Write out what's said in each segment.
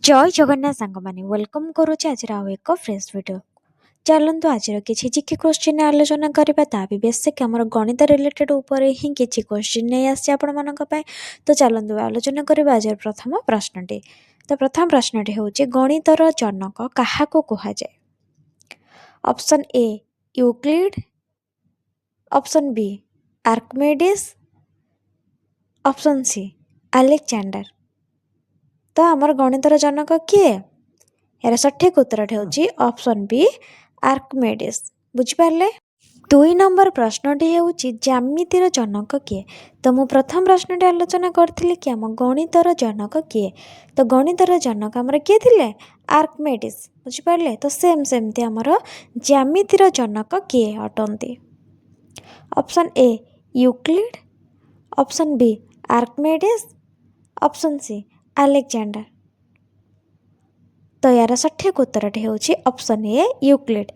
जय जगन्नाथ सांग मैंने वेलकम करुचे आज आउ एक फ्रेश वीडियो। चलतु आज किसी जिके क्वेश्चन आलोचना करवा ता भी बेसिक आम गणित रिलेटेड उपर ही किसी क्वेश्चन नहीं आसी आपण मानी। तो चलतु आलोचना करवा आज प्रथम प्रश्नटी। तो प्रथम प्रश्नटी हूँ गणितर जनक क्या कहुए। Option A Euclid, option B Archimedes, option C Alexander. तो आमर गणितर जनक किए यार सठिक उत्तर हूँ ऑप्शन बी आर्किमिडीज। बुझिपारे। 2 नंबर प्रश्नटी हूँ ज्यामितिर जनक किए। तो मु प्रथम प्रश्नटी आलोचना करी कि आम गणितर जनक किए। तो गणितर जनक आमर किए थे आर्किमिडीज। बुझिपारे। तो सेम सेमती आमर ज्यामितिर जनक किए अटंती। Option A Euclid, option B Archimedes, option C Alexander. तो यार सठिक उत्तर हूँ ऑप्शन ए यूक्लिड।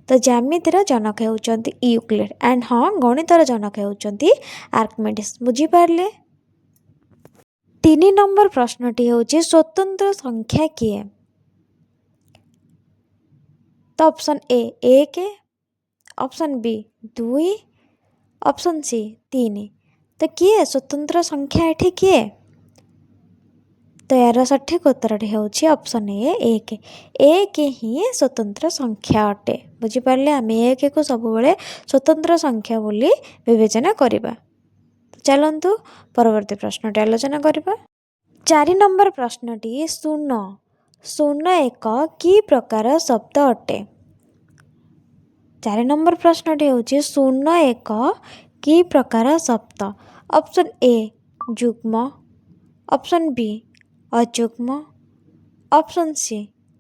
तो ज्यामितिर जनक होउचंती यूक्लिड एंड हाँ गणितर जनक होउचंती आर्किमिडीज। बुझिपारे। 3 नंबर प्रश्नटी हूँ स्वतंत्र संख्या किए। तो option A 1, option B 2, option C 3। तो किए स्वतंत्र संख्या एठी किए। तो यार सठिक उत्तर हूँ ऑप्शन ए 1। 1 ही स्वतंत्र संख्या अटे। बुझिपारे। आम 1 को सब स्वतंत्र संख्या बोली विवेचना करवा। चलतु परवर्ती प्रश्नटी आलोचना करवा। 4 नंबर प्रश्नटी शून्य शून्य एक कि प्रकार शब्द अटे। 4 नंबर प्रश्नटी हूँ शून्य एक कि प्रकार शब्द। ऑप्शन ए युग्म, ऑप्शन बी अयुग्म, ऑप्शन सी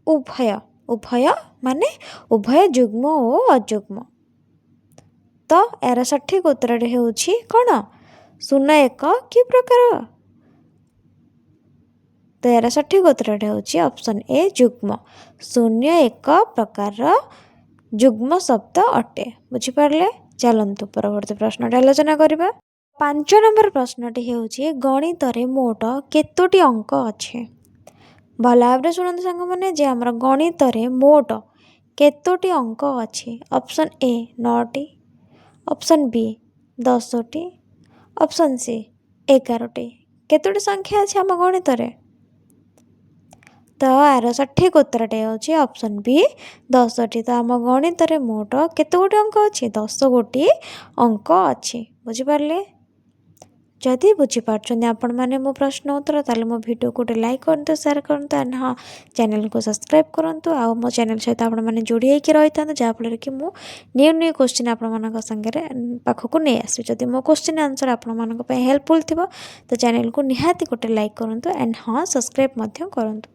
उभय। उभय माने उभय युग्म और अयुग्म। तो यार सठिक उत्तर हूँ कौन शून्य एक कि प्रकार। तो यार सठिक उत्तर हूँ ऑप्शन ए युग्म। शून्य एक प्रकार युग्म शब्द अटे। बुझिपारे। चलतु परवर्ती प्रश्न आलोचना करवा। 5 नंबर प्रश्नटी हूँ गणित मोट केतोटी अंक अच्छे। भल भाव शुणु सांग मैंने जे आमर गणित मोट केतोटी अंक अच्छे। ऑप्शन ए 9टी, ऑप्शन बी 10टी, ऑप्शन सी 11टी। केतोटी संख्या अच्छे आम गणित। तो यार सठिक उत्तर हूँ ऑप्शन बी 10टी। तो आम गणित मोट केते गोटी अंक अच्छी 10 गोटी अंक अच्छी। बुझिपारे। जदि बुझीपार्छन्ति आपण माने मो प्रश्न उत्तर ताले मो वीडियो को लाइक करंतु, शेयर करंतु एंड हाँ चैनल को सब्सक्राइब करंतु। आ मो चैनल सहित आपण माने जोड़ी होइके रहितांतु जहाँ फल कि मो न्यू न्यू क्वेश्चन आपण मानक संगे पाखक नहीं आसु। जदि मो क्वेश्चन आंसर आपण मानक हेल्पफुल थिबो तो चैनल को निहाती गोटे लाइक करंतु एंड हाँ सब्सक्राइब मध्य करंतु।